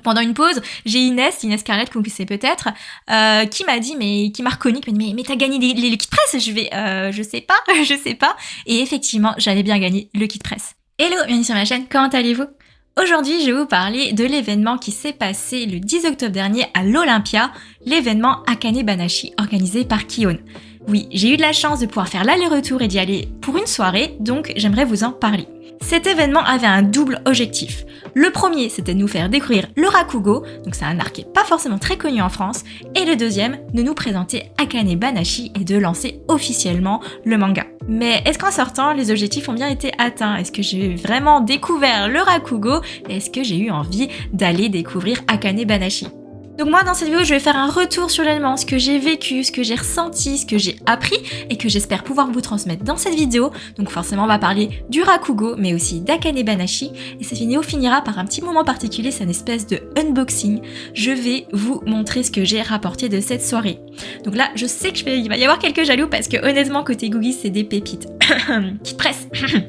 Pendant une pause, j'ai Inès Scarlett, que vous connaissez peut-être, qui m'a dit, qui m'a reconnu, qui m'a dit, mais t'as gagné le kit presse? Je sais pas. Et effectivement, j'avais bien gagné le kit presse. Hello, bienvenue sur ma chaîne, comment allez-vous? Aujourd'hui, je vais vous parler de l'événement qui s'est passé le 10 octobre dernier à l'Olympia, l'événement Akane Banashi organisé par KION. Oui, j'ai eu de la chance de pouvoir faire l'aller-retour et d'y aller pour une soirée, donc j'aimerais vous en parler. Cet événement avait un double objectif. Le premier, c'était de nous faire découvrir le Rakugo, donc c'est un art qui n'est pas forcément très connu en France, et le deuxième, de nous présenter Akane Banashi et de lancer officiellement le manga. Mais est-ce qu'en sortant, les objectifs ont bien été atteints? Est-ce que j'ai vraiment découvert le Rakugo? Et est-ce que j'ai eu envie d'aller découvrir Akane Banashi? Donc moi, dans cette vidéo, je vais faire un retour sur l'événement, ce que j'ai vécu, ce que j'ai ressenti, ce que j'ai appris et que j'espère pouvoir vous transmettre dans cette vidéo. Donc forcément, on va parler du Rakugo, mais aussi d'Akane Banashi. Et cette vidéo finira par un petit moment particulier, c'est une espèce de unboxing. Je vais vous montrer ce que j'ai rapporté de cette soirée. Donc là, je sais qu'il va y avoir quelques jaloux parce que honnêtement, côté Googie, c'est des pépites. Qui presse.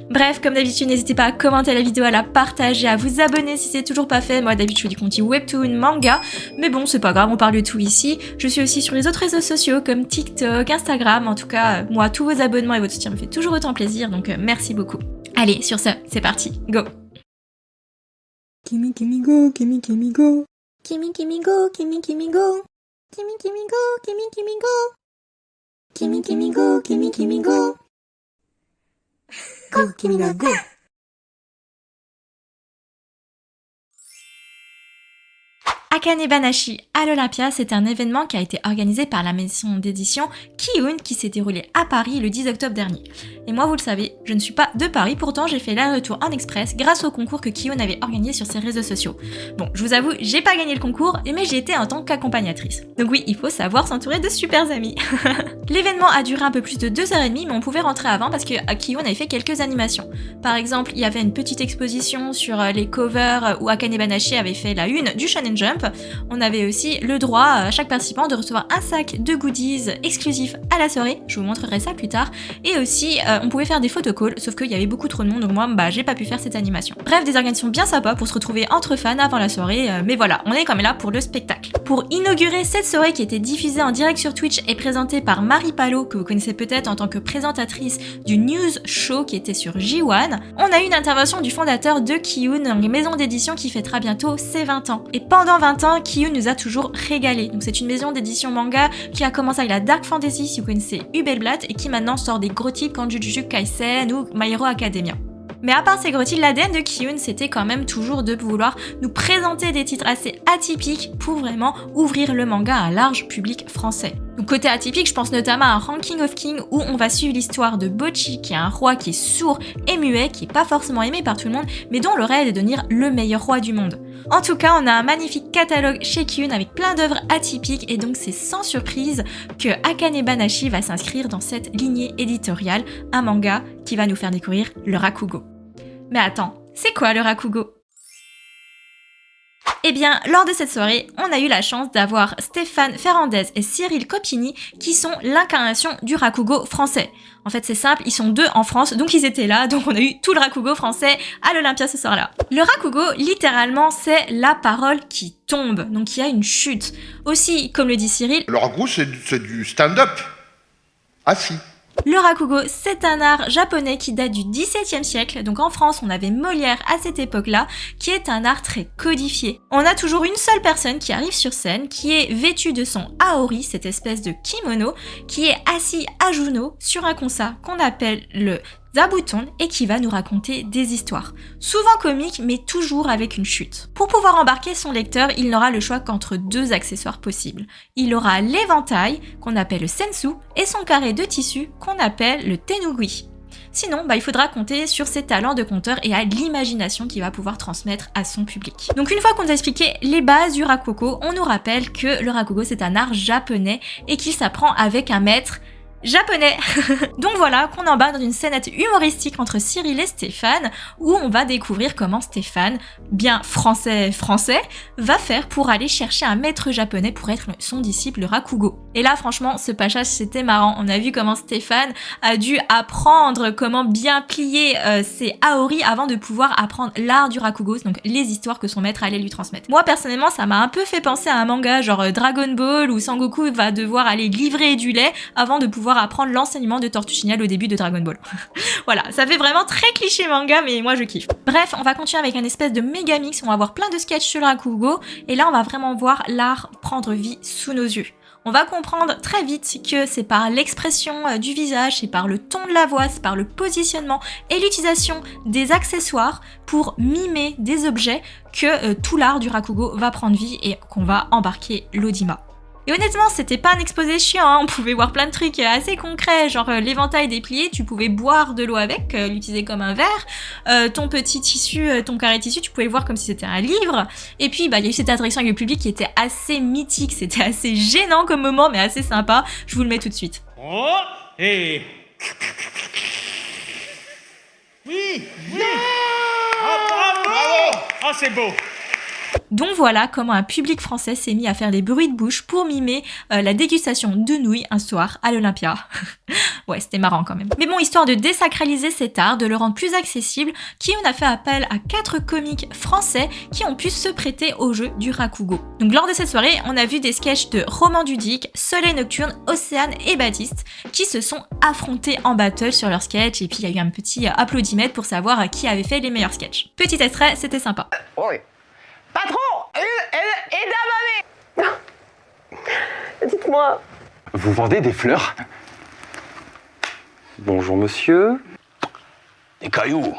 Bref, comme d'habitude, n'hésitez pas à commenter la vidéo, à la partager, à vous abonner si c'est toujours pas fait. Moi, d'habitude, je fais du contenu webtoon, manga, mais bon, c'est pas grave, on parle de tout ici. Je suis aussi sur les autres réseaux sociaux comme TikTok, Instagram. En tout cas, moi, tous vos abonnements et votre soutien me fait toujours autant plaisir, donc merci beaucoup. Allez, sur ce, c'est parti, go. Kimi Kimi go, Kimi Kimi go. Kimi Kimi go, Kimi Kimi go. Kimi Kimi go, Kimi Kimi go. Kimi Kimi go, Kimi Kimi go. Go, Kimi ga go. Akane Banashi à l'Olympia, c'est un événement qui a été organisé par la maison d'édition KION qui s'est déroulé à Paris le 10 octobre dernier. Et moi, vous le savez, je ne suis pas de Paris, pourtant j'ai fait l'aller-retour en express grâce au concours que KION avait organisé sur ses réseaux sociaux. Bon, je vous avoue, j'ai pas gagné le concours, mais j'ai été en tant qu'accompagnatrice. Donc oui, il faut savoir s'entourer de super amis. L'événement a duré un peu plus de 2h30, mais on pouvait rentrer avant parce que KION avait fait quelques animations. Par exemple, il y avait une petite exposition sur les covers où Akane Banashi avait fait la une du Shonen Jump. On avait aussi le droit à chaque participant de recevoir un sac de goodies exclusifs à la soirée, je vous montrerai ça plus tard, et aussi on pouvait faire des photocalls, sauf qu'il y avait beaucoup trop de monde, donc moi j'ai pas pu faire cette animation. Bref, des organisations bien sympas pour se retrouver entre fans avant la soirée, mais voilà, on est quand même là pour le spectacle. Pour inaugurer cette soirée qui était diffusée en direct sur Twitch et présentée par Marie Palot, que vous connaissez peut-être en tant que présentatrice du News Show qui était sur J1, on a eu une intervention du fondateur de KION, une maison d'édition qui fêtera bientôt ses 20 ans. Et pendant 20 ans, KION nous a toujours régalé. Donc c'est une maison d'édition manga qui a commencé avec la Dark Fantasy, si vous connaissez Hubelblatt, et qui maintenant sort des gros titres comme Jujutsu Kaisen ou My Hero Academia. Mais à part ces gros titres, l'ADN de KION, c'était quand même toujours de vouloir nous présenter des titres assez atypiques pour vraiment ouvrir le manga à un large public français. Donc côté atypique, je pense notamment à un Ranking of Kings où on va suivre l'histoire de Bocchi, qui est un roi qui est sourd et muet, qui est pas forcément aimé par tout le monde, mais dont le rêve est de devenir le meilleur roi du monde. En tout cas, on a un magnifique catalogue chez KION avec plein d'œuvres atypiques et donc c'est sans surprise que Akane Banashi va s'inscrire dans cette lignée éditoriale, un manga qui va nous faire découvrir le Rakugo. Mais attends, c'est quoi le Rakugo ? Eh bien, lors de cette soirée, on a eu la chance d'avoir Stéphane Ferrandez et Cyril Copini qui sont l'incarnation du Rakugo français. En fait, c'est simple, ils sont deux en France, donc ils étaient là, donc on a eu tout le Rakugo français à l'Olympia ce soir-là. Le Rakugo, littéralement, c'est la parole qui tombe, donc il y a une chute. Aussi, comme le dit Cyril, le Rakugo, c'est du stand-up, assis. Le Rakugo, c'est un art japonais qui date du XVIIe siècle, donc en France on avait Molière à cette époque-là, qui est un art très codifié. On a toujours une seule personne qui arrive sur scène, qui est vêtue de son aori, cette espèce de kimono, qui est assis à genoux sur un kansa qu'on appelle le zabuton et qui va nous raconter des histoires. Souvent comiques, mais toujours avec une chute. Pour pouvoir embarquer son lecteur, il n'aura le choix qu'entre deux accessoires possibles. Il aura l'éventail, qu'on appelle le sensu, et son carré de tissu, qu'on appelle le tenugui. Sinon, il faudra compter sur ses talents de conteur et à l'imagination qu'il va pouvoir transmettre à son public. Donc une fois qu'on a expliqué les bases du Rakugo, on nous rappelle que le Rakugo c'est un art japonais et qu'il s'apprend avec un maître japonais. Donc voilà qu'on embarque dans une scénette humoristique entre Cyril et Stéphane, où on va découvrir comment Stéphane, bien français, va faire pour aller chercher un maître japonais pour être son disciple, le Rakugo. Et là franchement, ce passage c'était marrant. On a vu comment Stéphane a dû apprendre comment bien plier ses aori avant de pouvoir apprendre l'art du Rakugo, donc les histoires que son maître allait lui transmettre. Moi personnellement, ça m'a un peu fait penser à un manga genre Dragon Ball où Sangoku va devoir aller livrer du lait avant de pouvoir apprendre l'enseignement de Tortue Géniale au début de Dragon Ball. Voilà, ça fait vraiment très cliché manga, mais moi je kiffe. Bref, on va continuer avec un espèce de méga mix, on va voir plein de sketchs sur le Rakugo, et là on va vraiment voir l'art prendre vie sous nos yeux. On va comprendre très vite que c'est par l'expression du visage, c'est par le ton de la voix, c'est par le positionnement et l'utilisation des accessoires pour mimer des objets que tout l'art du Rakugo va prendre vie et qu'on va embarquer l'Odima. Et honnêtement, c'était pas un exposé chiant, hein. On pouvait voir plein de trucs assez concrets, genre l'éventail déplié, tu pouvais boire de l'eau avec, l'utiliser comme un verre, ton petit tissu, ton carré tissu, tu pouvais le voir comme si c'était un livre, et puis il y a eu cette attraction avec le public qui était assez mythique, c'était assez gênant comme moment, mais assez sympa, je vous le mets tout de suite. Oh, et... Oui, oui. Ah, bravo. Ah, c'est beau. Donc voilà comment un public français s'est mis à faire des bruits de bouche pour mimer la dégustation de nouilles un soir à l'Olympia. Ouais, c'était marrant quand même. Mais bon, histoire de désacraliser cet art, de le rendre plus accessible, Ki-hoon a fait appel à 4 comiques français qui ont pu se prêter au jeu du Rakugo. Donc lors de cette soirée, on a vu des sketchs de Roman Dudic, Soleil Nocturne, Océane et Baptiste qui se sont affrontés en battle sur leurs sketchs, et puis il y a eu un petit applaudimètre pour savoir qui avait fait les meilleurs sketchs. Petit extrait, c'était sympa. Oui. Patron, et dites-moi. Vous vendez des fleurs? Bonjour monsieur. Des cailloux.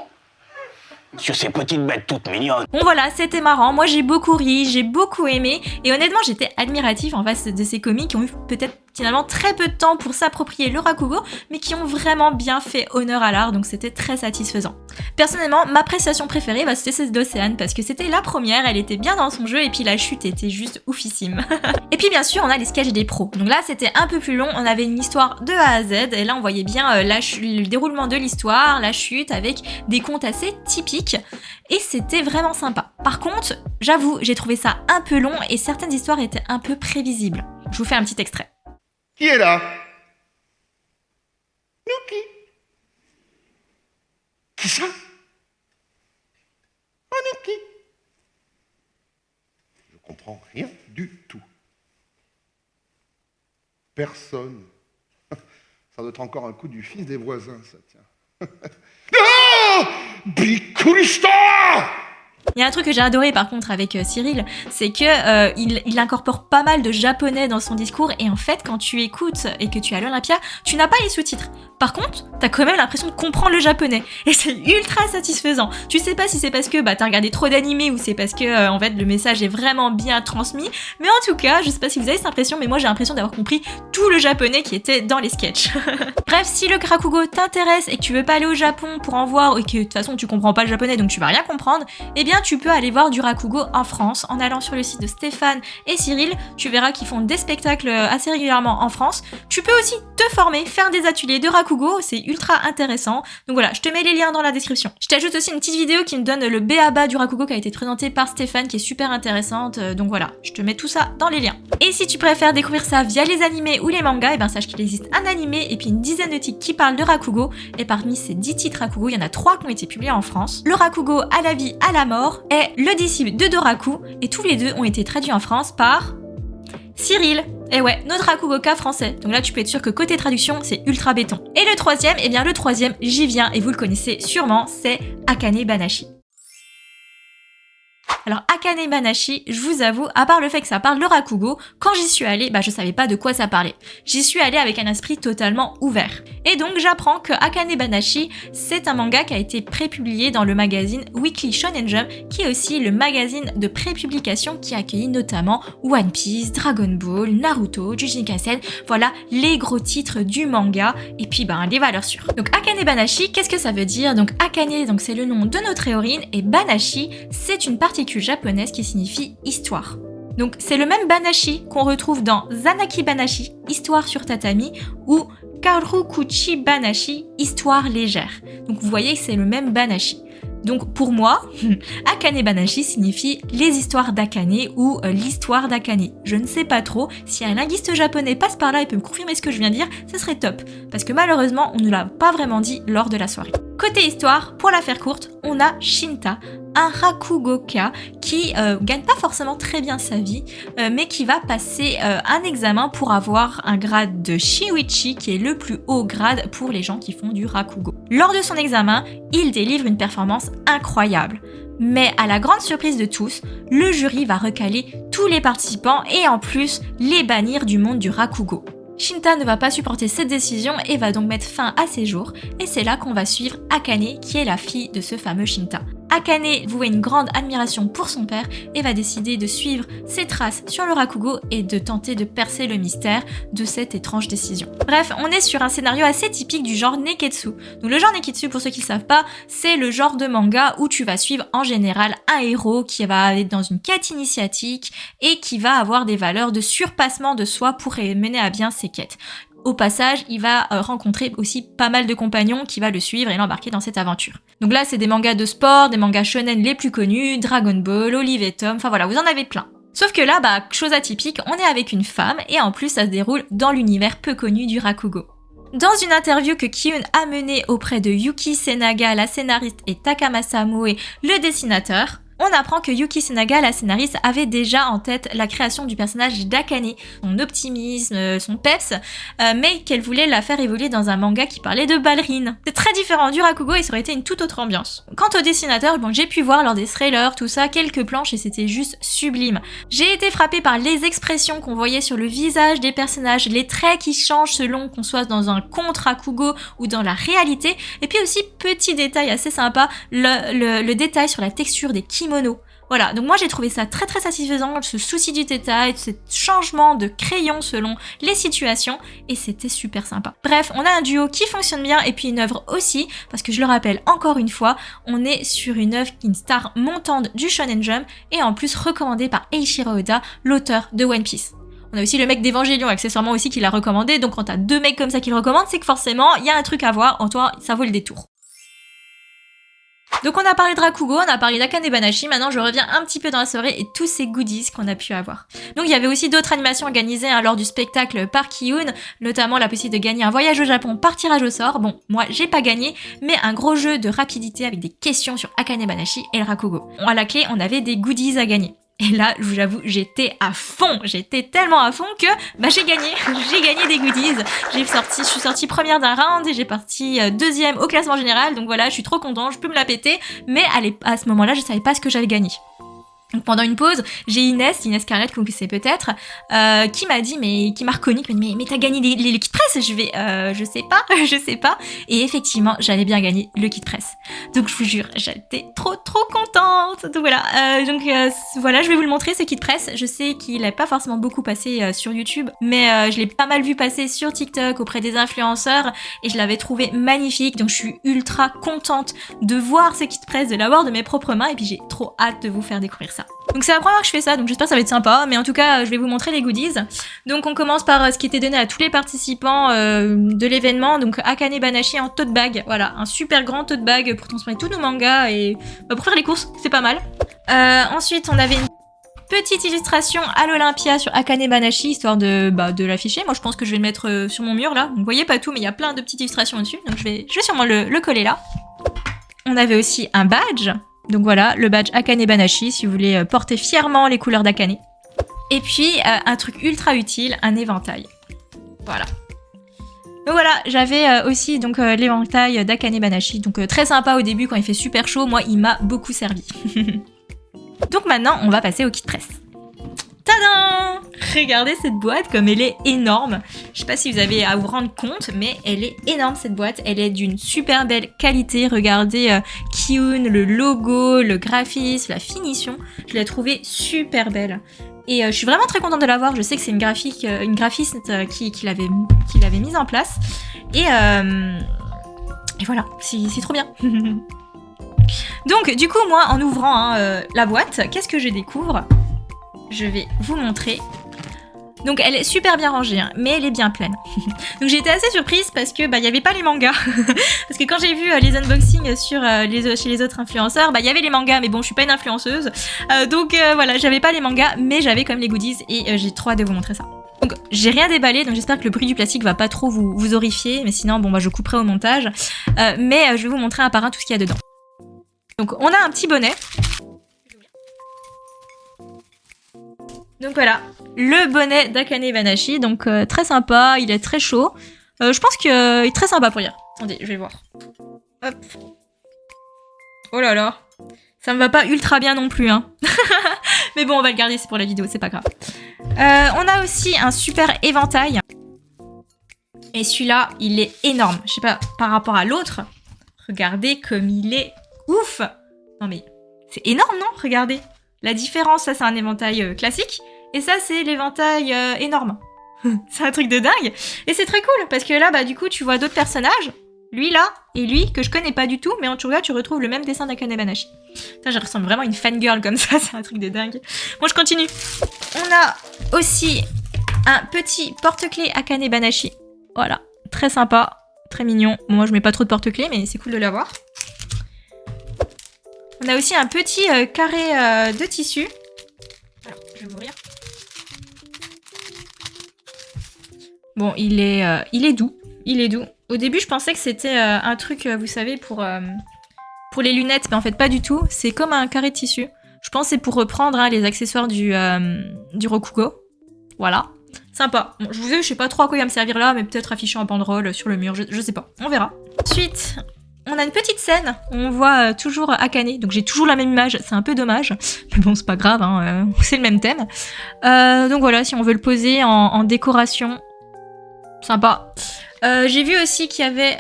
Sur ces petites bêtes toutes mignonnes. Bon voilà, c'était marrant, moi j'ai beaucoup ri, j'ai beaucoup aimé, et honnêtement j'étais admiratif en face de ces comiques qui ont eu peut-être finalement très peu de temps pour s'approprier le Rakugo, mais qui ont vraiment bien fait honneur à l'art, donc c'était très satisfaisant. Personnellement, ma prestation préférée, c'était celle d'Océane, parce que c'était la première, elle était bien dans son jeu, et puis la chute était juste oufissime. Et puis bien sûr, on a les sketchs des pros. Donc là, c'était un peu plus long, on avait une histoire de A à Z, et là on voyait bien le déroulement de l'histoire, la chute, avec des contes assez typiques, et c'était vraiment sympa. Par contre, j'avoue, j'ai trouvé ça un peu long, et certaines histoires étaient un peu prévisibles. Je vous fais un petit extrait. Qui est là? Nuki. Qui ça? Oh, Nuki. Je comprends rien du tout. Personne. Ça doit être encore un coup du fils des voisins, ça, tiens. Ah! Bikulista! Il y a un truc que j'ai adoré par contre avec Cyril, c'est que il incorpore pas mal de japonais dans son discours, et en fait quand tu écoutes et que tu es à l'Olympia, tu n'as pas les sous-titres. Par contre, t'as quand même l'impression de comprendre le japonais, et c'est ultra satisfaisant. Tu sais pas si c'est parce que t'as regardé trop d'animés ou c'est parce que en fait le message est vraiment bien transmis, mais en tout cas, je sais pas si vous avez cette impression, mais moi j'ai l'impression d'avoir compris tout le japonais qui était dans les sketchs. Bref, si le Rakugo t'intéresse et que tu veux pas aller au Japon pour en voir, et que de toute façon tu comprends pas le japonais donc tu vas rien comprendre, eh bien tu peux aller voir du Rakugo en France en allant sur le site de Stéphane et Cyril. Tu verras qu'ils font des spectacles assez régulièrement en France. Tu peux aussi te former, faire des ateliers de Rakugo, c'est ultra intéressant. Donc voilà, je te mets les liens dans la description. Je t'ajoute aussi une petite vidéo qui me donne le b.a.-ba du Rakugo qui a été présentée par Stéphane, qui est super intéressante. Donc voilà, je te mets tout ça dans les liens. Et si tu préfères découvrir ça via les animés ou les mangas, et ben sache qu'il existe un animé et puis une dizaine de titres qui parlent de Rakugo. Et parmi ces 10 titres Rakugo, il y en a 3 qui ont été publiés en France. Le Rakugo à la vie, à la mort est le disciple de Doraku, et tous les deux ont été traduits en France par Cyril. Et ouais, notre Rakugoka français. Donc là, tu peux être sûr que côté traduction, c'est ultra béton. Et le troisième, eh bien le troisième, j'y viens, et vous le connaissez sûrement, c'est Akane Banashi. Alors Akane Banashi, je vous avoue, à part le fait que ça parle de Rakugo, quand j'y suis allée, je savais pas de quoi ça parlait. J'y suis allée avec un esprit totalement ouvert. Et donc j'apprends que Akane Banashi, c'est un manga qui a été prépublié dans le magazine Weekly Shonen Jump, qui est aussi le magazine de prépublication qui accueille notamment One Piece, Dragon Ball, Naruto, Jujutsu Kaisen, voilà les gros titres du manga, et puis les valeurs sûres. Donc Akane Banashi, qu'est-ce que ça veut dire? Donc Akane, donc c'est le nom de notre héroïne, et Banashi, c'est une particule japonaise qui signifie histoire. Donc c'est le même Banashi qu'on retrouve dans Zanaki Banashi, histoire sur tatami, ou Karukuchi Banashi, histoire légère. Donc vous voyez que c'est le même Banashi. Donc pour moi, Akane Banashi signifie les histoires d'Akane ou l'histoire d'Akane. Je ne sais pas trop, si un linguiste japonais passe par là et peut me confirmer ce que je viens de dire, ce serait top. Parce que malheureusement, on ne l'a pas vraiment dit lors de la soirée. Côté histoire, pour la faire courte, on a Shinta, un Rakugoka qui gagne pas forcément très bien sa vie, mais qui va passer un examen pour avoir un grade de Shiwichi, qui est le plus haut grade pour les gens qui font du Rakugo. Lors de son examen, il délivre une performance incroyable. Mais à la grande surprise de tous, le jury va recaler tous les participants et en plus les bannir du monde du Rakugo. Shinta ne va pas supporter cette décision et va donc mettre fin à ses jours, et c'est là qu'on va suivre Akane, qui est la fille de ce fameux Shinta. Akane vouait une grande admiration pour son père et va décider de suivre ses traces sur le Rakugo et de tenter de percer le mystère de cette étrange décision. Bref, on est sur un scénario assez typique du genre Neketsu. Donc le genre Neketsu, pour ceux qui ne savent pas, c'est le genre de manga où tu vas suivre en général un héros qui va aller dans une quête initiatique et qui va avoir des valeurs de surpassement de soi pour mener à bien ses quêtes. Au passage, il va rencontrer aussi pas mal de compagnons qui va le suivre et l'embarquer dans cette aventure. Donc là, c'est des mangas de sport, des mangas shonen les plus connus, Dragon Ball, Olive et Tom, enfin voilà, vous en avez plein. Sauf que là, chose atypique, on est avec une femme et en plus ça se déroule dans l'univers peu connu du Rakugo. Dans une interview que Ki-eun a menée auprès de Yuki Senaga, la scénariste, et Takamasa Moe, le dessinateur, on apprend que Yuki Senaga, la scénariste, avait déjà en tête la création du personnage d'Akane, son optimisme, son peps, mais qu'elle voulait la faire évoluer dans un manga qui parlait de ballerines. C'est très différent du Rakugo et ça aurait été une toute autre ambiance. Quant au dessinateur, j'ai pu voir lors des trailers, tout ça, quelques planches et c'était juste sublime. J'ai été frappée par les expressions qu'on voyait sur le visage des personnages, les traits qui changent selon qu'on soit dans un conte Rakugo ou dans la réalité, et puis aussi, petit détail assez sympa, le détail sur la texture des kimonos. Voilà, donc moi j'ai trouvé ça très très satisfaisant, ce souci du détail, ce changement de crayon selon les situations, et c'était super sympa. Bref, on a un duo qui fonctionne bien, et puis une œuvre aussi, parce que je le rappelle encore une fois, on est sur une œuvre qui est une star montante du Shonen Jump, et en plus recommandée par Eiichiro Oda, l'auteur de One Piece. On a aussi le mec d'Evangelion, accessoirement aussi, qui l'a recommandé, donc quand t'as deux mecs comme ça qui le recommandent, c'est que forcément, il y a un truc à voir, en toi, ça vaut le détour. Donc on a parlé de Rakugo, on a parlé d'Akane Banashi, maintenant je reviens un petit peu dans la soirée et tous ces goodies qu'on a pu avoir. Donc il y avait aussi d'autres animations organisées lors du spectacle par Ki-eun, notamment la possibilité de gagner un voyage au Japon par tirage au sort. Bon, moi j'ai pas gagné, mais un gros jeu de rapidité avec des questions sur Akane Banashi et le Rakugo. À la clé, on avait des goodies à gagner. Et là, je vous avoue, j'étais à fond, j'étais tellement à fond que j'ai gagné des goodies. Je suis sortie première d'un round et j'ai parti deuxième au classement général, donc voilà, je suis trop contente, je peux me la péter, mais à ce moment-là, je savais pas ce que j'avais gagné. Donc pendant une pause, j'ai Inès Scarlett, que vous connaissez peut-être, qui m'a dit, qui m'a reconnu, qui m'a dit, mais t'as gagné le kit presse? Je vais, je sais pas. Et effectivement, j'avais bien gagné le kit presse. Donc je vous jure, j'étais trop contente. Donc voilà, voilà, je vais vous le montrer, ce kit presse. Je sais qu'il n'est pas forcément beaucoup passé sur YouTube, mais je l'ai pas mal vu passer sur TikTok auprès des influenceurs et je l'avais trouvé magnifique. Donc je suis ultra contente de voir ce kit presse, de l'avoir de mes propres mains et puis j'ai trop hâte de vous faire découvrir ça. Donc c'est la première fois que je fais ça, donc j'espère que ça va être sympa, mais en tout cas je vais vous montrer les goodies. Donc on commence par ce qui était donné à tous les participants de l'événement, donc Akane Banashi en tote bag, voilà, un super grand tote bag pour transporter tous nos mangas et pour faire les courses, c'est pas mal. Ensuite on avait une petite illustration à l'Olympia sur Akane Banashi, histoire de l'afficher. Moi je pense que je vais le mettre sur mon mur là, donc vous voyez pas tout, mais il y a plein de petites illustrations dessus, donc je vais sûrement le coller là. On avait aussi un badge. Donc voilà, le badge Akane Banashi, si vous voulez porter fièrement les couleurs d'Akane. Et puis, un truc ultra utile, un éventail. Voilà. Donc voilà, j'avais aussi donc l'éventail d'Akane Banashi. Donc très sympa au début quand il fait super chaud. Moi, il m'a beaucoup servi. Donc maintenant, on va passer au kit presse. Tadam! Regardez cette boîte comme elle est énorme. Je sais pas si vous avez à vous rendre compte, mais elle est énorme cette boîte. Elle est d'une super belle qualité. Regardez Ki-eun, le logo, le graphisme, la finition. Je l'ai trouvée super belle. Et je suis vraiment très contente de l'avoir. Je sais que c'est une graphiste qui l'avait mise en place. Et voilà, c'est trop bien. Donc du coup, moi, en ouvrant la boîte, qu'est-ce que je découvre ? Je vais vous montrer. Donc elle est super bien rangée, hein, mais elle est bien pleine. Donc j'ai été assez surprise parce que il y avait pas les mangas. Parce que quand j'ai vu les unboxings sur chez les autres influenceurs, il y avait les mangas, mais bon, je suis pas une influenceuse. Donc voilà, j'avais pas les mangas, mais j'avais quand même les goodies et j'ai trop hâte de vous montrer ça. Donc j'ai rien déballé, donc j'espère que le bruit du plastique va pas trop vous horrifier, mais sinon bon je couperai au montage. Mais je vais vous montrer un par un tout ce qu'il y a dedans. Donc on a un petit bonnet. Donc voilà, le bonnet d'Akane Banashi, donc très sympa, il est très chaud. Je pense qu'il est très sympa pour lire. Attendez, je vais voir. Hop. Oh là là, ça me va pas ultra bien non plus, hein. Mais bon, on va le garder, c'est pour la vidéo, c'est pas grave. On a aussi un super éventail. Et celui-là, il est énorme. Je sais pas, par rapport à l'autre, regardez comme il est ouf. Non mais, c'est énorme, non? Regardez. La différence, ça c'est un éventail classique. Et ça, c'est l'éventail énorme. C'est un truc de dingue. Et c'est très cool, parce que là, du coup, tu vois d'autres personnages. Lui, là, et lui, que je connais pas du tout, mais en tout cas, tu retrouves le même dessin d'Akane Banashi. Putain, je ressemble vraiment à une fangirl comme ça, c'est un truc de dingue. Bon, je continue. On a aussi un petit porte-clés Akane Banashi. Voilà, très sympa, très mignon. Bon, moi, je mets pas trop de porte-clés, mais c'est cool de l'avoir. On a aussi un petit carré de tissu. Alors, je vais ouvrir. Bon, il est doux. Il est doux. Au début, je pensais que c'était un truc, vous savez, pour les lunettes, mais en fait, pas du tout. C'est comme un carré de tissu. Je pense que c'est pour reprendre les accessoires du Rakugo. Voilà. Sympa. Bon, je vous ai, je sais pas trop à quoi il va me servir là, mais peut-être affiché en banderole sur le mur, je sais pas. On verra. Ensuite, on a une petite scène où on voit toujours Akane. Donc j'ai toujours la même image, c'est un peu dommage. Mais bon, c'est pas grave, hein, c'est le même thème. Donc voilà, si on veut le poser en décoration, sympa. J'ai vu aussi qu'il y avait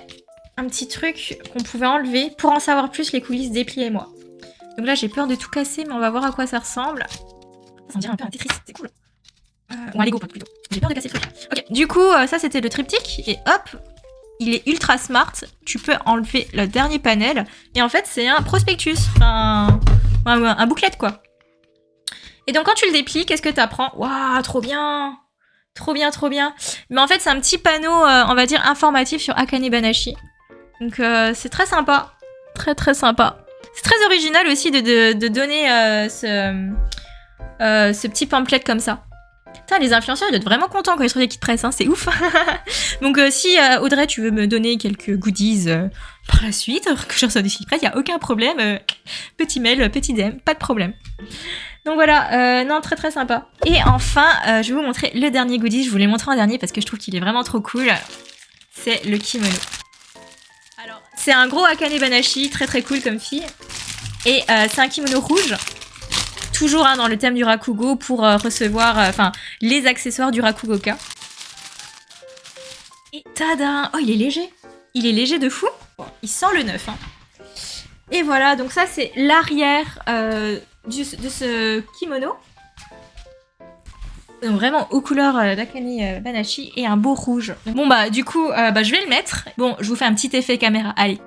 un petit truc qu'on pouvait enlever pour en savoir plus les coulisses dépliez-moi. Donc là, j'ai peur de tout casser, mais on va voir à quoi ça ressemble. Ça dirait un peu un Tetris, c'est cool. Ou un Lego plutôt. J'ai peur de casser le truc. Ok, du coup, ça c'était le triptyque, et hop, il est ultra smart. Tu peux enlever le dernier panel, et en fait, c'est un prospectus, enfin, un booklet quoi. Et donc, quand tu le déplies, qu'est-ce que t'apprends? Waouh, trop bien! Trop bien, trop bien. Mais en fait, c'est un petit panneau, on va dire, informatif sur Akane Banashi. Donc, c'est très sympa. Très, très sympa. C'est très original aussi de donner ce petit pamphlet comme ça. Putain, les influenceurs, ils doivent être vraiment contents quand ils reçoivent des kits presse, hein, c'est ouf. Donc, si Audrey, tu veux me donner quelques goodies par la suite, que je reçois des kits presse, il n'y a aucun problème. Petit mail, petit DM, pas de problème. Donc voilà, non, très très sympa. Et enfin, je vais vous montrer le dernier goodie. Je vous l'ai montré en dernier parce que je trouve qu'il est vraiment trop cool. C'est le kimono. Alors, c'est un gros Akane Banashi, très très cool comme fille. Et c'est un kimono rouge. Toujours dans le thème du Rakugo pour recevoir les accessoires du Rakugoka. Et tada! Oh, il est léger. Il est léger de fou. Bon, il sent le neuf. Hein. Et voilà, donc ça c'est l'arrière de ce kimono. Donc vraiment aux couleurs d'Akane Banashi et un beau rouge. Bon du coup, je vais le mettre. Bon, je vous fais un petit effet caméra, allez.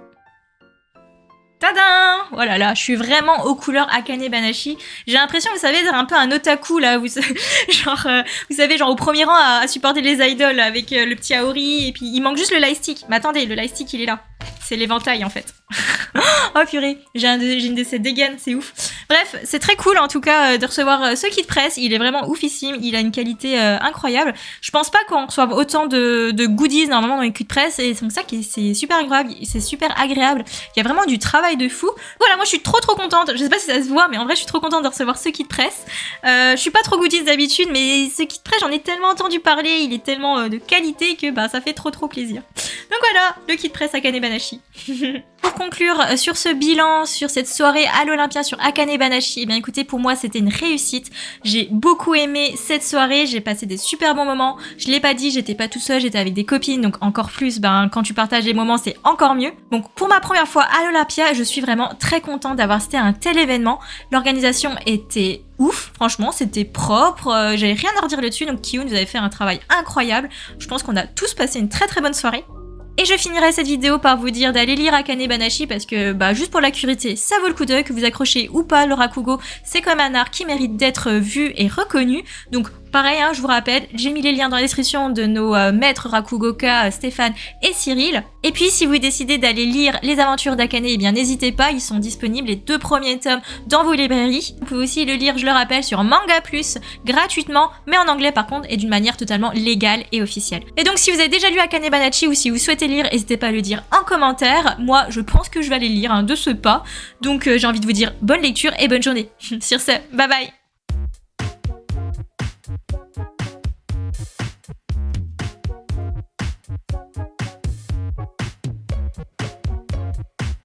Tadam! Oh là là, je suis vraiment aux couleurs Akane Banashi. J'ai l'impression, vous savez, d'être un peu un otaku là, vous savez, genre au premier rang à supporter les idoles avec le petit Aori, et puis il manque juste le lightstick. Mais attendez, le lightstick il est là. C'est l'éventail en fait. Oh purée, j'ai une de ces dégaines, c'est ouf. Bref, c'est très cool en tout cas de recevoir ce kit presse. Il est vraiment oufissime, il a une qualité incroyable. Je pense pas qu'on reçoive autant de goodies normalement dans les kits presse, et c'est comme ça que c'est super incroyable, c'est super agréable. Il y a vraiment du travail de fou. Voilà, moi je suis trop contente. Je sais pas si ça se voit, mais en vrai je suis trop contente de recevoir ce kit presse. Je suis pas trop goodies d'habitude, mais ce kit presse j'en ai tellement entendu parler, il est tellement de qualité que ça fait trop plaisir. Donc voilà, le kit presse Akane Banashi. Pour conclure sur ce bilan, sur cette soirée à l'Olympia sur Akane Banashi, eh bien écoutez, pour moi c'était une réussite. J'ai beaucoup aimé cette soirée, j'ai passé des super bons moments. Je l'ai pas dit, j'étais pas tout seul, j'étais avec des copines, donc encore plus, quand tu partages des moments c'est encore mieux. Donc pour ma première fois à l'Olympia, je suis vraiment très contente d'avoir assisté à un tel événement. L'organisation était ouf, franchement, c'était propre, j'avais rien à redire là-dessus, donc Kiyun, vous avez fait un travail incroyable. Je pense qu'on a tous passé une très bonne soirée. Et je finirai cette vidéo par vous dire d'aller lire Akane Banashi parce que, juste pour la curiosité, ça vaut le coup d'œil, que vous accrochez ou pas le Rakugo, c'est comme un art qui mérite d'être vu et reconnu. Donc, Pareil, hein, je vous rappelle, j'ai mis les liens dans la description de nos maîtres Rakugoka, Stéphane et Cyril. Et puis si vous décidez d'aller lire les aventures d'Akane, eh bien n'hésitez pas, ils sont disponibles les 2 premiers tomes dans vos librairies. Vous pouvez aussi le lire, je le rappelle, sur Manga Plus, gratuitement, mais en anglais par contre, et d'une manière totalement légale et officielle. Et donc si vous avez déjà lu Akane Banashi ou si vous souhaitez lire, n'hésitez pas à le dire en commentaire. Moi, je pense que je vais aller lire hein, de ce pas. Donc j'ai envie de vous dire bonne lecture et bonne journée. Sur ce, bye bye.